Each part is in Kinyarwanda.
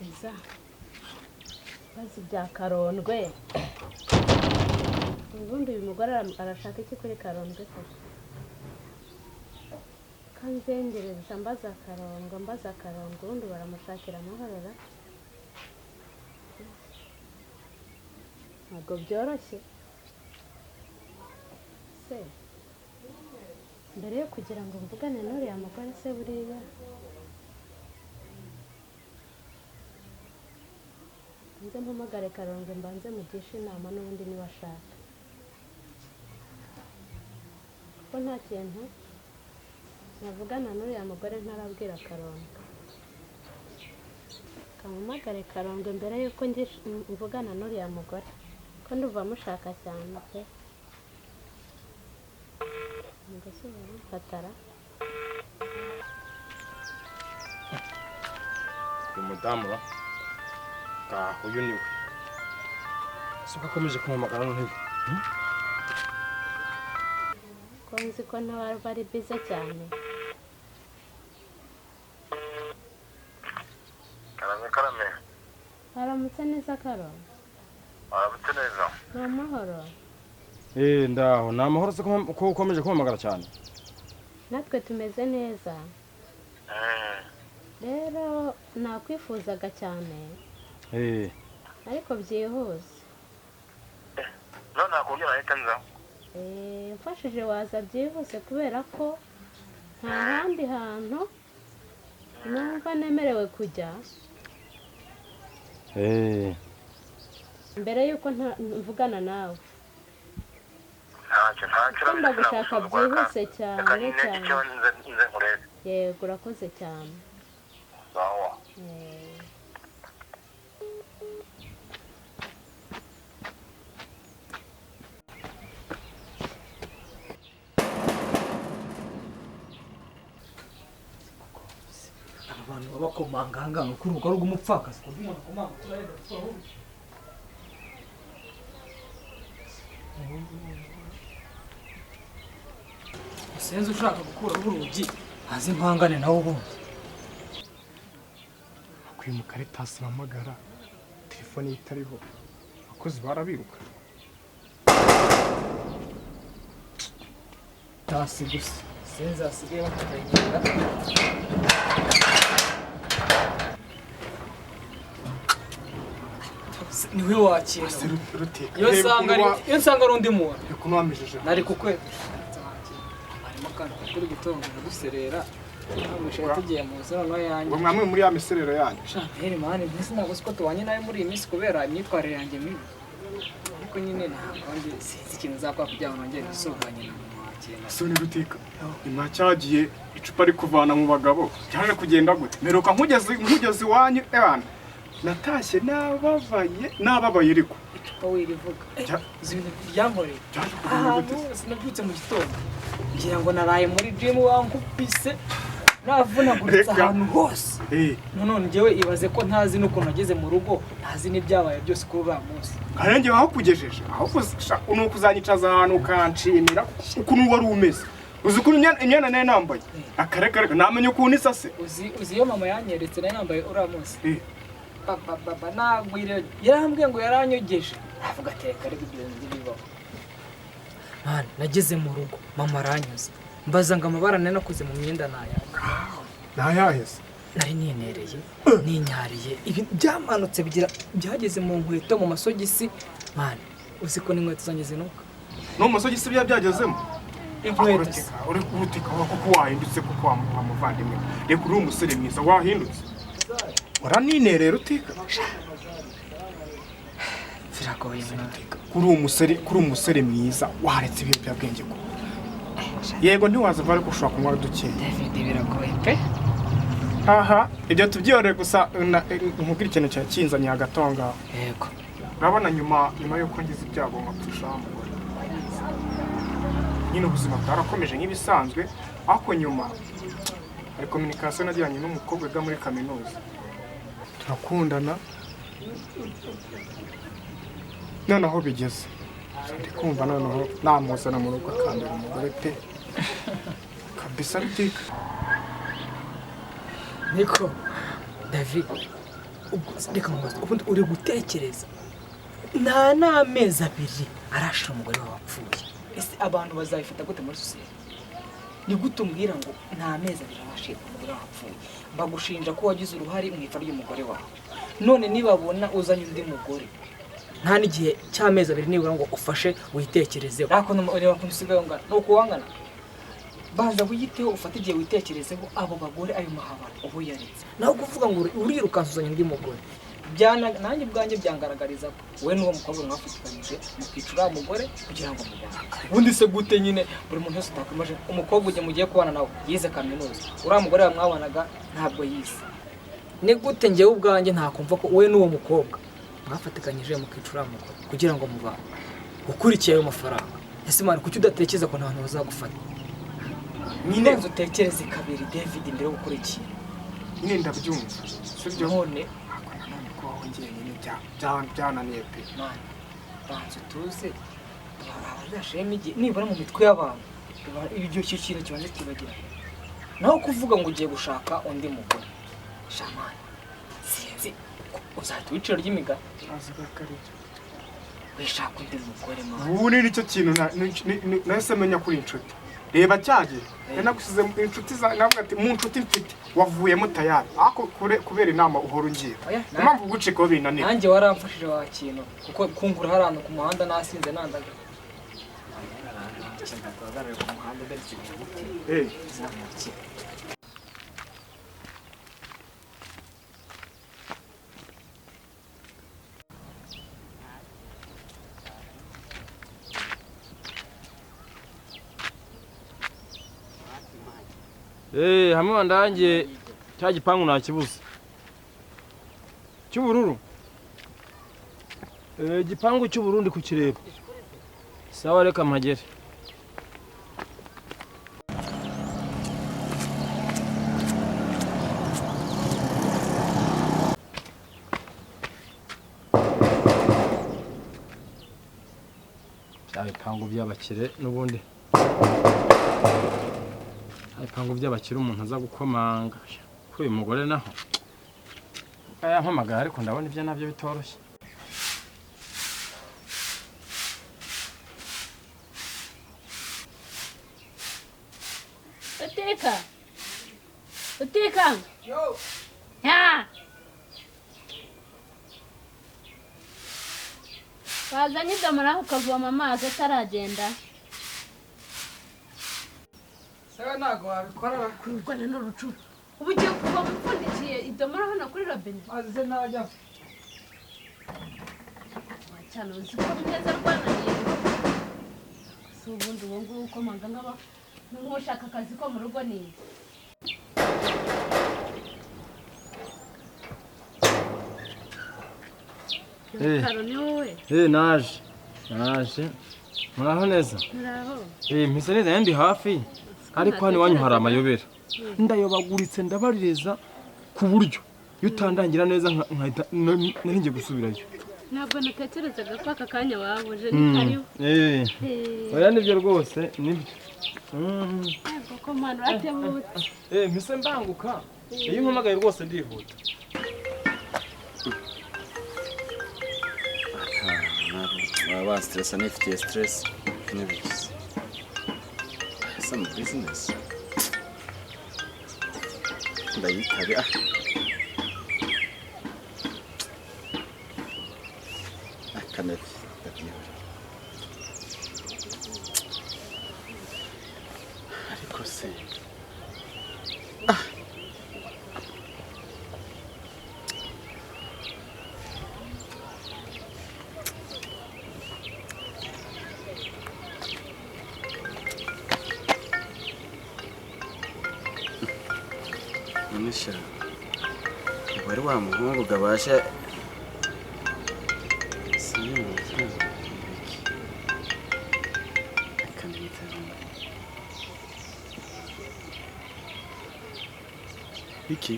neza bazi bya karondwe ubundi uyu mugore arashaka iki kuri karondwe koko kanzengereza mbaza karondwe ubundi baramushakira amahorera ntabwo byoroshye se mbere yo kugira ngo mvugane n'uriya mugore se buriya nze mpamagare karondwe mbanze mugishe inama n'ubundi niba ashaka ko nta kintu navugana n'uriya mugore ntarabwira karondwe kampamagare karondwe mbere yuko mvugana n'uriya mugore ko nduva mushaka cyane pe ngasubira mfatara uyu mudamu uyu niwe suka akomeje kumuhamagara none ko nzi ko ntawe bari bize cyane karame haramutse neza karondwe aramutse neza ni amahoro ndaho ni amahoro se ko ukomeje kumuhamagara cyane natwe tumeze neza rero nakwifuzaga cyane ariko byihuse none nakubwira ahita nza mfashije waza byihuse kubera ko nta handi hantu numva nemerewe kujya mbere yuko mvugana nawe ntacyo ndagushaka byihuse cyane cyane yego urakoze cyane abantu babakomanga no kuruka rw'umupfakazi ko umuntu akomanga turarega turaho senze ushaka gukura urugi haze impangane nawo ubundi kwimuka Caritas namagara telefone itariho abakozi barabiruka tasi gusa senze asigaye bakagenda niwe wakira iyo nsanga ari undi muntu nari kukwe harimo akantu kuri gutonga duserera ntabwo tugiye mu nzira no yanjye mwamwe muri ya miserero yanyu shampere mani mbese ntabwo siko tubanye nawe muri iyi minsi kubera imyitwarire yanjye mibi ariko nyine ntabwo ndi sinzi ikintu nzakora kugira ngo nongere nisuganye na mama soni Rutika nyuma cyagiye icupa ari kuvana mu bagabo cyaje kugenda gute meruka nkugeze iwanyu ebana natashye nababaye ariko icupa wirivuga ibintu byamboreye ahantu sinabyutse mu gitondo ngira ngo naraye muri dream wankupise navunaguritse ahantu hose none njyewe ibaze ko ntazi n'ukuntu nageze mu rugo ntazi n'ibyabaye byose kuri uriya munsi nkanjye wakugejeje ahubwo ni ukuzanyicaza ahantu ukanshimira ukuntu wari umeze uzi ukuntu imyenda nayo nambaye akarekareka namenye ukuntu isa se uzi iyo mama yanyeretse nayo nambaye uriya munsi baba nagwire yarambwiye ngo yaranyogeje avuga ateka ariko ibyo bibaho mwana nageze mu rugo mama aranyuze mbaza ngo amabara nari nakoze mu myenda ntayaheze nari ninereye ninyariye ibi byamanutse byageze mu nkweto mu masogisi mwana uzi ko n'inkweto zanjye zinuka no mu masogisi byagezemo inkweto uri kurutika kuko wahindutse kuko wamuvandimwe reka uri umusore mwiza wahindutse uraninerera Rutika biragoye kuri umusore mwiza waretse ibiyobyabwenge ko yego ntiwazava ariko ushobora kunywa dukeya David biragoye pe aha ibyo tubyorere gusa nkubwira ikintu cya kinzanye hagati aho ngaho yego urabona nyuma y'uko ngize ibyago nkapfusha umugore nyine ubuzima bwarakomeje nk'ibisanzwe ariko nyuma hari kominikasiyo najyanye n'umukobwa wiga muri kaminuza turakundana noneho bigeze ndi kumva noneho namuzana mu rugo akambera umugore pe kabisa Rutika niko David reka mubaze ubundi uri gutekereza nta n'amezi abiri arashira umugore wawe wapfuye ese abantu bazabifata gute muri sosiyete ni gute umbwira ngo nta mezi abiri arashira umugore wawe wapfuye bagushinja ko wagize uruhare mu ipfa ry'umugore wawe none nibabona uzanye undi mugore nta n'igihe cy'amezi abiri nibura ngo ufashe witekerezeho ariko ureba ko usigaye ungana ni ukuwangana baza wiyiteho ufate igihe witekerezeho abo bagore ayo mahabara ubu yaretse nawe kuvuga ngo urirukansa uzanye undi mugore nanjye ubwanjye byangaragariza ko wowe n'uwo mukobwa mwafatikanyije mukicura umugore kugira ngo mubane ubundi se gute nyine buri muntu wese utakwimaje umukobwa mugiye kubana nawe yize kaminuza uriya mugore mwabanaga ntabwo yize ni gute njyewe ubwanjye ntakumva ko wowe n'uwo mukobwa mwafatikanyije mukicura umugore kugira ngo mubane ukurikiye ayo mafaranga ese mari kuki udatekereza ko nta bantu bazagufata nyine nzo utekereze kabiri David mbere yo gukora iki nyine ndabyumva sibyo none ko wongeye nyine byananiye pe mani banze tuze abashema igihe nibura mu mitwe y'abantu ibyo kintu kibanze kibagira naho kuvuga ngo ugiye gushaka undi mugore shamani sinzi uzahita wiciro ry'imigani wishaka undi mugore mani ubu ni nicyo kintu nahise menya kuri inshuti reba cyagiye nagusize inshuti navuga ati mu nshuti mfite wavuyemo tayari ako kubera inama uhora ungira impamvu gucikaho binaniye nanjye waramfashije wa kintu kuko kungura hari ahantu ku muhanda nasinze nandaga hamwe wandangiye cya gipangu nakibuze cy'ubururu igipangu cy'ubururu ndi kukireba sawa reka mpagere bya bipangu by'abakire n'ubundi ipangu by'abakire umuntu aza gukomanga kuri uyu mugore naho yampamagaye ariko ndabona ibyo nabyo bitoroshye Rutikanga yo ya wazanye idomora ukavoma amazi ataragenda sawa ntago wabikora kurwana n'urucucu ubu ugiye kuva mupfundikiye idomora hano kuri robine maze najya cyane uzi ko neza rwananiye si ubundi uwo nguwo ukomanga nk'ushaka akazi ko mu rugo ni Karo ni wowe naje muraho neza muraho mpise neza yandi hafi ariko hano iwanyu hari amayobera ndayobaguritse ndabaririza ku buryo iyo utandangira neza nkahita nari gusubirayo ntabwo natekerezaga ko aka kanya wabuje ni karibu oya nibyo rwose nibyo yego ko mwana uratebutse mpise mbanguka iyo umpamagaye rwose ndihuta baba stress anifitiye stress n'ibiki some business ndayitabe akanefi ndabyihora ariko se Nisha wari wa muhungu gabasha iki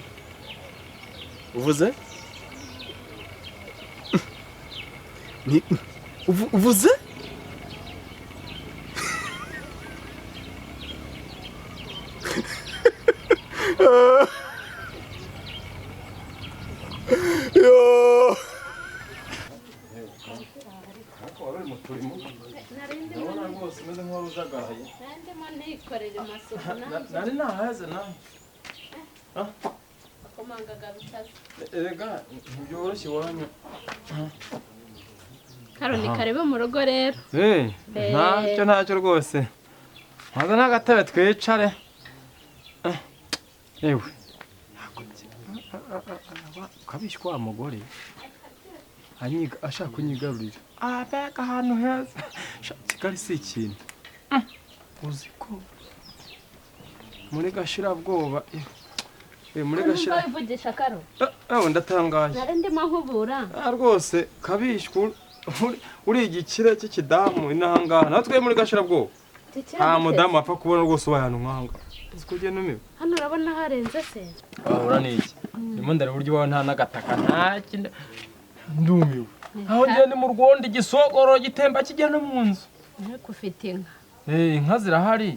uvuze ni uvuze amasuku nanjye nari nahaze nawe akomangaga bitaze erega ntibyoroshye iwanyu karo ni karibu mu rugo rero ntacyo rwose maze n'agatebe twicare yewe kabishywa wa mugore ashaka kunyigarurira abega ahantu heza kigali si ikintu uzi ko muri gashirabwoba muri gashira bivugisha karo ndatangaye nari ndimo nkubura rwose kabishywa uri igikire cy'ikidamu inahangaha natwe muri gashirabwoba nta mudamu apfa kubona rwose ubaye ahantu nk'ahanga uzi ko ugenda umiwe hano urabona harenze se wabura n'iki ndimo ndareba uburyo iwawe nta n'agataka ntakindi ndumiwe aho ngiye ni mu rwondo igisogoro gitemba kijya no mu nzu ariko ufite inka inka zirahari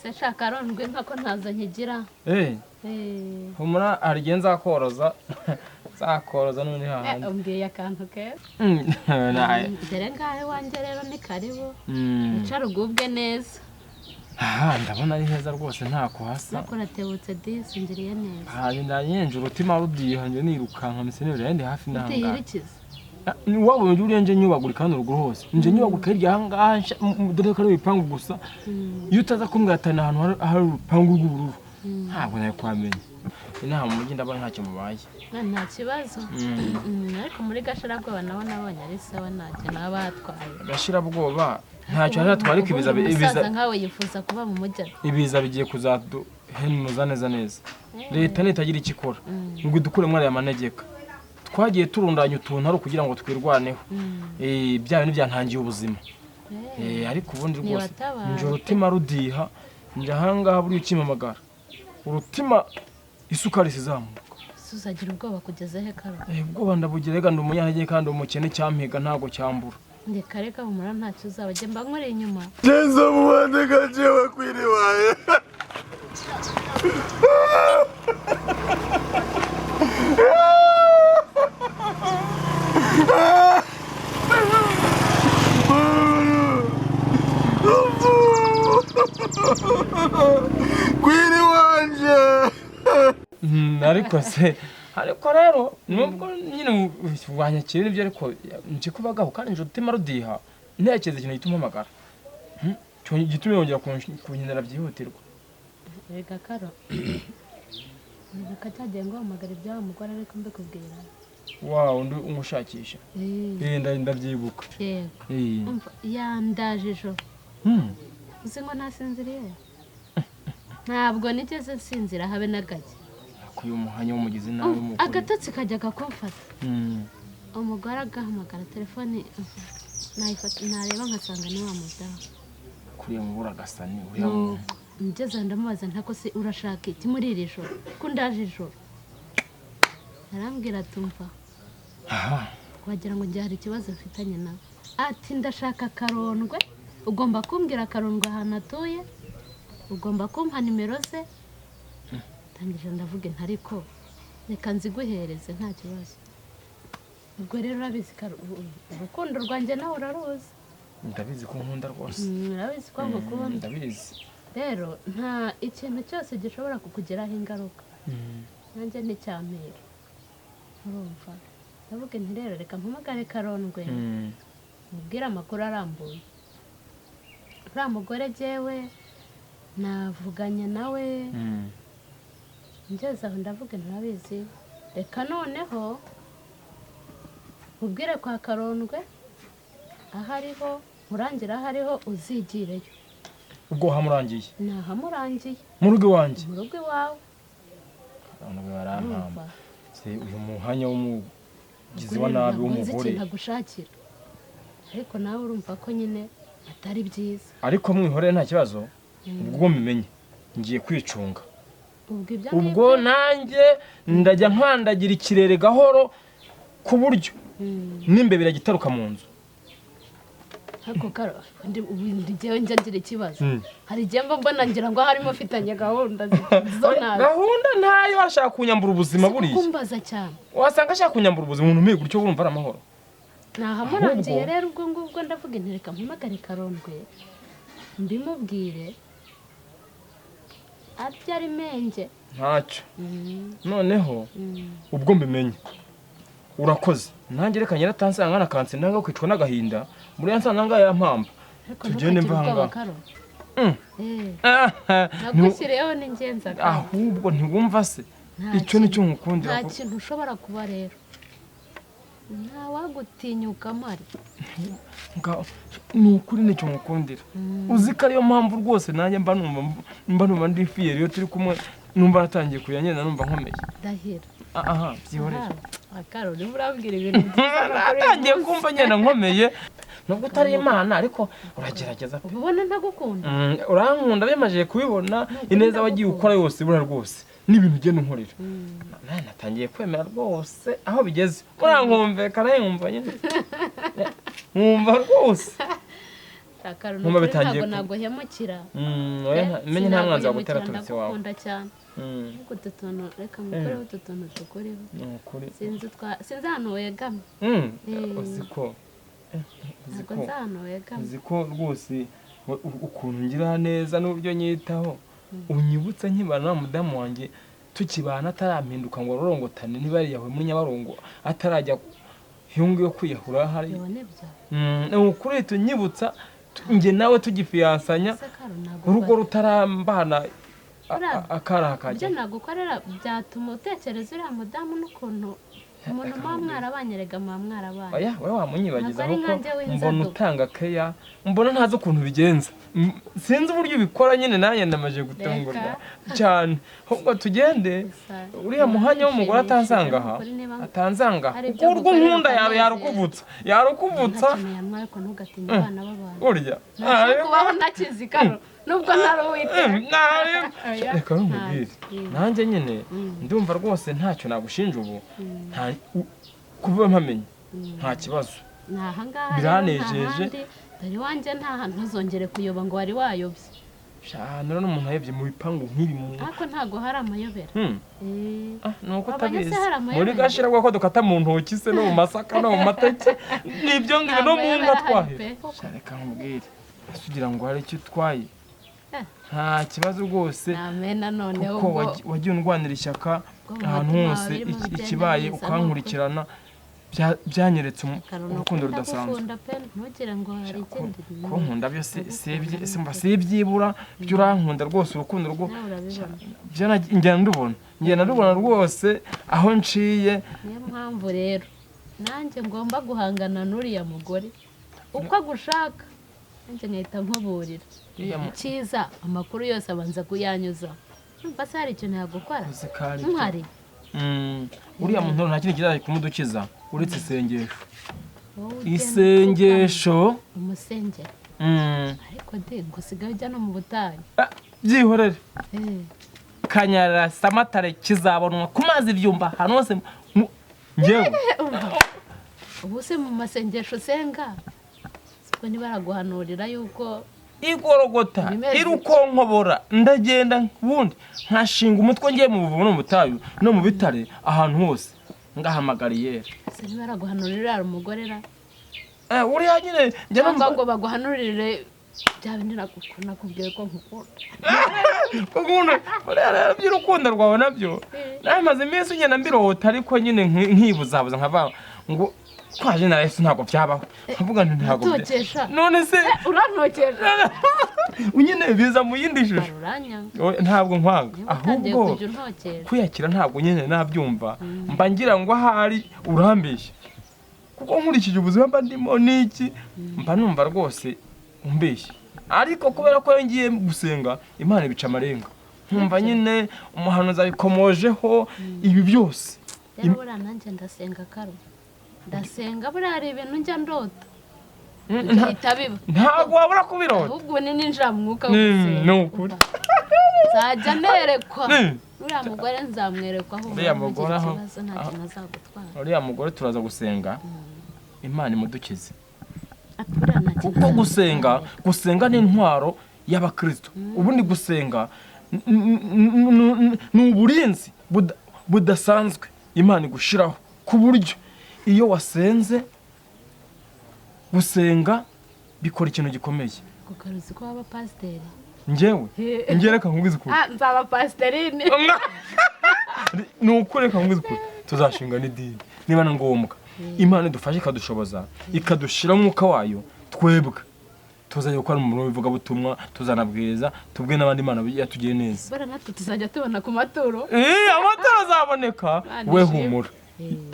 se shaka arondwe inka ko ntazo nkigira humura hari igihe nzakoroza none hahandi umbwiye akantu keza dore ngahe wanjye rero ni karibu wicara ugubwe neza ndabona ari heza rwose nta kuhasa nuko uratebutse disi ngiriye neza ndanyenje urutima rudiha njye nirukanka misenero yandi hafi n'ahangaha utihirikiza wabonye ujya urenje nyubagurika hano ruguru hose nje nyubagurika hirya ahangaha dore ko ari ibipangu gusa iyo utaza kumbwira ati ni ahantu hari urupangu rw'ubururu ntabwo nawe kwamenya inaha mu mujyi ndabona ntacyo mubaye nta kibazo ariko muri gashirabwoba nabo nabonye ari sawa ntacyo naba batwaye gashirabwoba ntacyo hari atwara ariko umusaza nkawe yifuza kuba mu mujyi ibiza bigiye kuzaduhenuza neza leta nitagira icyo ikora ngo idukure muri aya manegeka twagiye turundanya utuntu ari kugira ngo twirwaneho bya bintu byantangiye ubuzima ariko ubundi rwose nje urutima rudiha nje ahangaha buriya ukimamagara urutima isukari isizamuka uzagira ubwoba kugeza he karo ubwoba ndabugira rega ndi umunyantege kandi umukene cyampiga ntabwo cyambura ndeka reka humura ntacyo uzaba jye mba nkuri inyuma neza mu bandi gaciwe kwiriwaye kwiri wanje ariko rero nubwo nyine wanyakira ibyo ariko nje kubagaho kandi nje utima rudiha ntekereza ikintu gituma amagara gituma yongera kunkenera byihutirwa rega karo cyagiye ngo hamagara iby'aho umugore ariko mbikubwira undi umushakisha ndabyibuka yego yandaje ijoro uzi ngo nasinziriye ntabwo nigeze nsinzira habe na gake uyu muhanya w'umugizi nawe w'umugore agatotsi kajyaga kumfata umugore agahamagara telefone nareba nkasanga ni wa mudamu kuriya mubura agasani ngeze ndamubaza ntako se urashaka iki muri iri joro ko ndaje ijoro arambwira tumva wagira ngo njye hari ikibazo mfitanye nawe ati ndashaka karondwe ugomba kumbwira karondwe ahantu atuye ugomba kumpa nimero ze tangije ndavuga ntariko reka nziguhereze nta kibazo ubwo rero urabizi urukundo rwanjye nawe uraruzi ndabizi ko nkunda rwose urabizi ko ngukunda ndabizi rero nta ikintu cyose gishobora kukugiraho ingaruka nanjye nicyampera urumva ndavuga nti rero reka mpamagare karondwe mubwire amakuru arambuye uriya mugore jyewe navuganye nawe ngeze aho ndavuga ntabizi reka noneho ubwire kwa karondwe aho ariho murangira aho ariho uzigireyo ubwo hamurangiye nahamurangiye mu rugo iwanjye mu rugo iwawe abantu barampamba uyu muhanya w'umugizi wa nabi w'umugore ntagushakira ariko nawe urumva ko nyine atari byiza ariko mwihoreye nta kibazo ubwo mumenye ngiye kwicunga ubwo nanjye ndajya nkandagira ikirere gahoro ku buryo nimbe biragitaruka mu nzu ariko karo ubundi njyewe njya ngira ikibazo hari igihe mba mbona ngira ngo harimo ufitanye gahunda zo nabi gahunda ntayo washaka kunyambura ubuzima buriya kumbaza cyane wasanga ashaka kunyambura ubuzima umuntu umwe gutyo wumva ari amahoro nahamurangiye rero ubwo ngubwo ndavuga nti reka mpamagare karondwe mbimubwire arya ari menge ntacyo noneho ubwo mbimenye urakoze nanjye reka nyiratansanga na kansi nanga kwicwa n'agahinda muri yansanga ya mpamba tugende mvanga nagushyiriyeho n'ingenza ahubwo ntiwumva se icyo nicyo nkukundira nta kintu ushobora kuba rero nta wagutinyuka mari ni ukuri nicyo nkukundira uzi ko ariyo mpamvu rwose nanjye mba numva ndi fiyeri iyo turi kumwe numva natangiye kuyanyena numva nkomeye ndahira byihorere akaro niba urambwira ibintu byiza natangiye kumva nyena nkomeye nubwo utari imana ariko uragerageza ubona ntagukunda urankunda bimaze kubibona ineza wagiye ukora yose bura rwose n'ibintu ugenda unkorera natangiye kwemera rwose aho bigeze urankumvekana yumva nyine nkumva rwose akaro ntabwo naguhemukira menye nta mwanzi wagutera turutse wawe ndagukunda cyane ariko ututuntu reka mukoreho ututuntu tukureho sinzi ahantu wegamye uziko ntabwo nzi ahantu wegamye uziko rwose ukuntu ngira neza n'uburyo nyitaho unyibutsa nkibana na mudamu wanjye tukibana atarampinduka ngo arorongotane niba yariyahuye muri Nyabarongo atarajya hiyungu yo kwiyahura hari ukuri tunyibutsa njye nawe tugifiyansanya urugo rutarambana akara hakajya ibyo nagukorera byatuma utekereza uriya mudamu n'ukuntu umuntu muba mwarabanyerega muba mwarabanye oya wowe wamunyibagiza kuko mbona utanga keya mbona ntazi ukuntu bigenza sinzi uburyo ubikora nyine nanjye ndamaje gutungurwa cyane ahubwo tugende uriya muhanya w'umugore atansanga aha atanzanga urwo nkunda yarukuvutsa ariko ntugatinya abana b'abantu urya kubaho ndakizi karo nubwo ntari uwiteka reka nkubwire nanjye nyine ndumva rwose ntacyo nagushinja ubu kuba mpamenye nta kibazo biranejeje dore wanjye nta hantu ntuzongere kuyoba ngo wari wayobye none n'umuntu ayobye mu bipangu nk'iri ariko ntabwo hari amayobera nuko utabizi muri gashira ko dukata mu ntoki se no mu masaka no mu mateke nibyo ngibyo no mu nka twahe reka nkubwire sugira ngo hari icyo utwaye nta kibazo rwose kuko wagiye undwanira ishyaka ahantu hose ikibaye ukankurikirana byanyeretse urukundo rudasanzwe ko nkunda byo si ibyibura byo urankunda rwose urukundo rwo ngenda ndubona rwose aho nciye niyo mpamvu rero nanjye ngomba guhangana n'uriya mugore uko agushaka nanjye nkahita nkuburira icyiza amakuru yose abanza kuyanyuza numva se hari ikintu yagukora ntuhari uriya muntu nta kintu kizajya kumudukiza uretse isengesho umusengero ariko ngo usigaye ujya no mu butayu byihorere kanyara samatare kizabonwa ku mazi ibyumba ahantu hose ngewe ubu se mu masengesho usenga siko ntibaraguhanurira yuko igorogota irukonkobora ndagenda ubundi nkashinga umutwe ngiye mu buvumo no mu butayu no mu bitare ahantu hose ngahamagariye se ntibaraguhanurira umugore ra uriya nyine njye numva ngo baguhanurire bya bindi nakubwiye ko nkukunda uriya by'urukundo rwawe nabyo namaze iminsi ugenda mbirota ariko nyine nkibuzabuza nkava ngo twaje na Yesu ntabwo byabaho nkavuga nti ntabwo none se urantokesha unyine biza mu yindi shusho ntabwo nkwanga ahubwo kuyakira ntabwo nyine nabyumva mba ngira ngo ahari urambeshya kuko nkurikije ubuzima mba ndimo niki mba numva rwose umbeshya ariko kubera ko ngiye gusenga Imana ibica amarenga nkumva nyine umuhanuzi abikomojeho ibi byose rero nanjye ndasenga karo ndasenga buriya hari ibintu njya ndota bigahita biba ntabwo wabura kubirota ahubwo ni ninjira mu mwuka wo gusenga ni ukuri nzajya nerekwa uriya mugore nzamwerekwa aho uriya mugore aho nta kintu azagutwara uriya mugore turaza gusenga Imana imudukize kuko gusenga ni intwaro y'abakristo ubundi gusenga ni uburinzi budasanzwe Imana igushiraho ku buryo iyo wasenze gusenga bikora ikintu gikomeye kukaruzi ko aba pasiteri njyewe ngereka nkubwize ukuri nzaba pasiterine nukureka nkubwize ukuri tuzashinga n'idini niba na ngombwa Imana idufashe ikadushoboza ikadushira umwuka wayo twebwe tuzajya gukora mu bivuga butumwa tuzanabwiriza tubwe n'abandi Imana yatugiye neza bara natwe tuzajya tubona ku maturo amaturo azaboneka we humura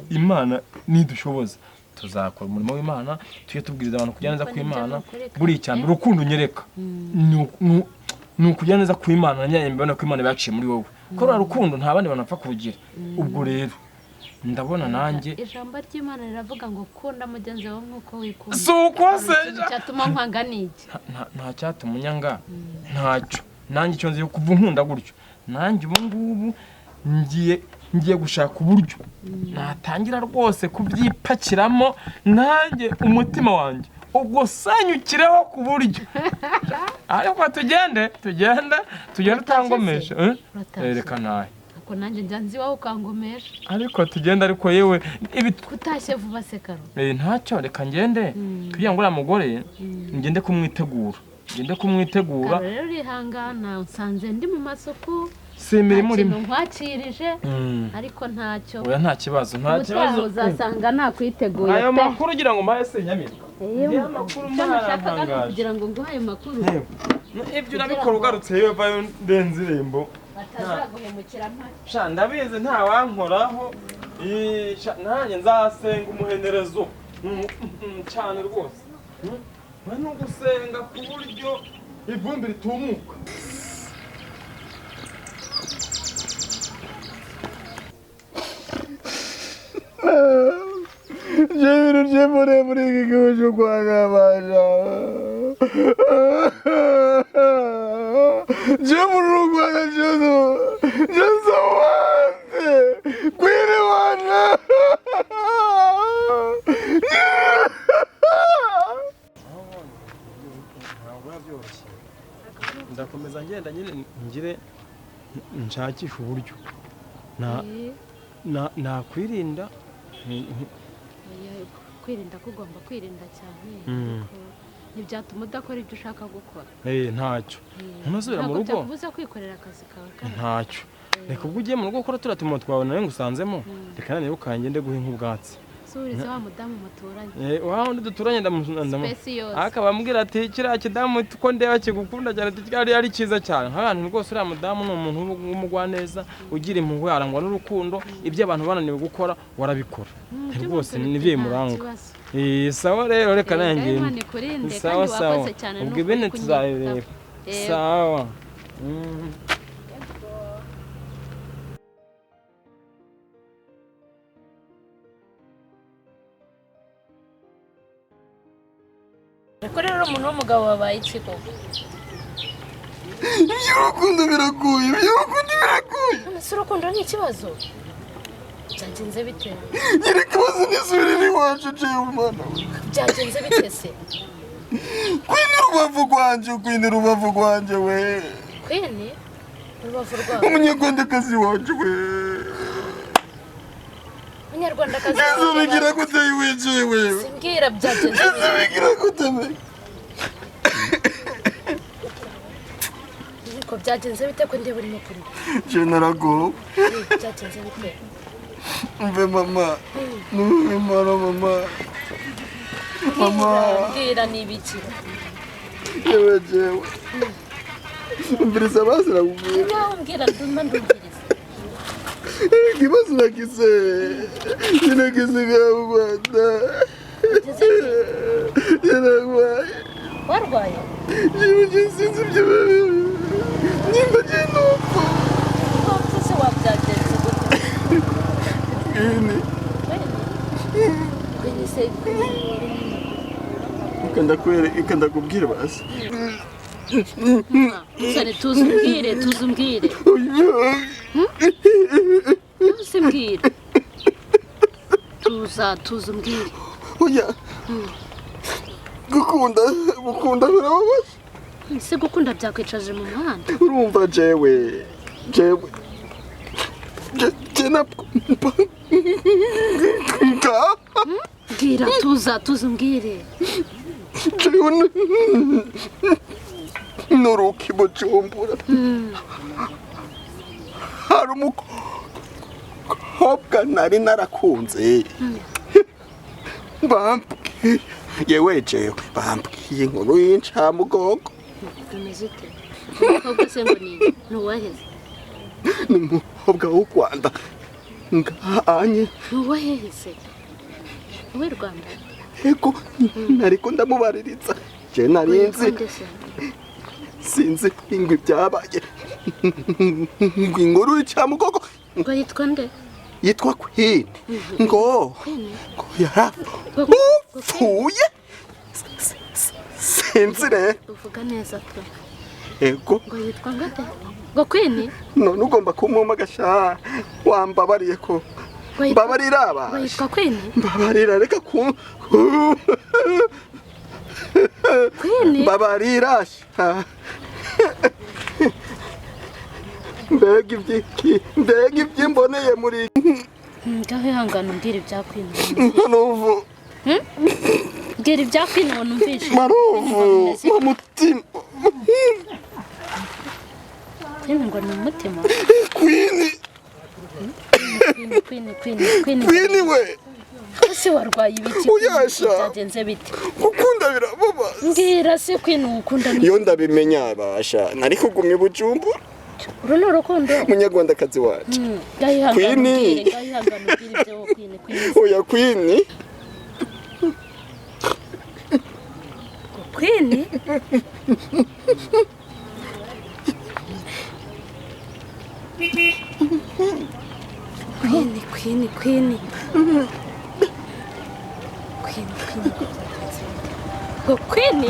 Imana nidushoboza tuzakora umurimo w'Imana tuye tubwiriza abantu kujya neza kw'Imana buri cyane urukundo nyereka ni ukujya neza kw'Imana nyanyembana ko Imana yaciye muri wowe ko rukundo nta bandi banapfa kurugira ubwo rero ndabona nanjye ijambo ry'Imana riravuga ngo kunda mugenzi wawe nkuko wikunda suko se cyatuma nkwanga niki nta cyatuma unyanga ntacyo nanjye cyo nzi kuva nkunda gutyo nanjye ubu ngubu ngiye gushaka uburyo natangira rwose kubyipakiramo nanjye umutima wanjye ubwo sanyukireho ku buryo ariko tugende utangomesha reka nawe ko nanjye nzi wawe ukangomesha ariko tugende ariko yewe kutashye vuba se karo ntacyo reka ngende kugira ngo uriya mugore ngende kumwitegura rero urihangana nsanze ndi mu masoko si imirimo urimo nkwakirije ariko ntacyo oya nta kibazo uzasanga nakwiteguye ayo makuru ugira ngo mbaye se nyamirwa ayo makuru nashakaga kugira ngo nguhe ayo makuru ibyo urabikora ugarutse yewe vayo ndenzirembo batazaguhemukira sha ndabizi nta wankoraho nanjye nzasenga umuhenerezo cyane rwose we no gusenga ku buryo ivumbi ritumuka J'avais le diamant pour les gars, je crois ndakomeza ngenda nyine ngire nshakisha uburyo nakwirinda kwirinda kugomba kwirinda cyane ntibyatuma udakora ibyo ushaka gukora ntacyo ntunasubira mu rugo ntabwo byakubuza kwikorera akazi kawe ntacyo reka ubwo ugiye mu rugo ukora turiya tumo twawe nawe ngusanzemo reka nanjye ukangende guha nk'ubwatsi surize wa mudamu muturanye wa undi duturanye akaba ambwira ati kiriya kidamu ko ndeba kigukunda cyane cyari ari cyiza cyane nk'abantu rwose uriya mudamu ni umuntu w'umugwaneza ugira impuhwe arangwa n'urukundo ibyo abantu bananiwe gukora warabikora rwose nibyo bimuranga sawa rero reka nanjye sawa ubwo ibindi tuzabireba sawa Ko rero umuntu w'umugabo wabaye iki koko? Iby'urukundo biraguye. Ese urukundo ni ikibazo? Byagenze bite? Nyiri kibazo nisubirira iwacu jewe umwana. Byagenze bite se? Kwini rubavu rwanje we. Kwini? Rubavu rwawe? Umunyarwandakazi wacu we. Umunyarwandakazi wawe? Yesu bigira gute wicaye we? Simbwira byagenze bite? Yesu bigira gute me? Niko byagenze bite ko ndeba urimo kuri? Je narago. Byagenze bite? Mve mama. Nuwe mama. Mbwira n'ibiki? Jewe. Mbirisa basira kubwira. Ngaho mbwira ndumviriza. Kibazo nagize. Nagize gahunda. Yararwaye. Warwaye? Jewe sinzi ibyo nimba genopfa. Se wabyagenze gute? Kwini se ikanda kubwira basi. Usane tuzumbwire. Tuzumbwire. Tuzumbwire. Oya. Gukunda birababaje. Se gukunda byakwicaje mu muhanda. Urumva jewe. Bwira tuzumbwire. nuruka i Bujumbura hari umukobwa nari narakunze bambwiye yewe jewe bambwiye inkuru y'incamugongo tumeze ute umukobwa se ngo ni uwaheze ni umukobwa w'u Rwanda nganye ni uwaheze uw'i Rwanda ego nariko ndamubaririza je narinzi sinzi ingwi byabaye ingwi inkuru y'incamugongo ngo yitwa nde yitwa Queen ngo yarapfuye sinzi rero uvuga neza pe ego ngo yitwa ngate ngo Queen none ugomba kumwuma gasha wambabariye ko mbabarira aba ngo yitwa Queen mbabarira reka ku Queen mbabarira mbega iby'imboneye muri ngaho ihangana umbwira ibya Queen maruvu mbwira ibya Queen ngo numvishe maruvu mu mutima Queen ngo ni umutima Queen we ese warwaye ibiki byagenze bite ukunda birababaza mbwira se Queen ukunda iyo ndabimenya abasha nari kugumya i Bujumbura uru ni urukundo munyarwandakazi wacu Queen oya Queen Queen Queen go Queen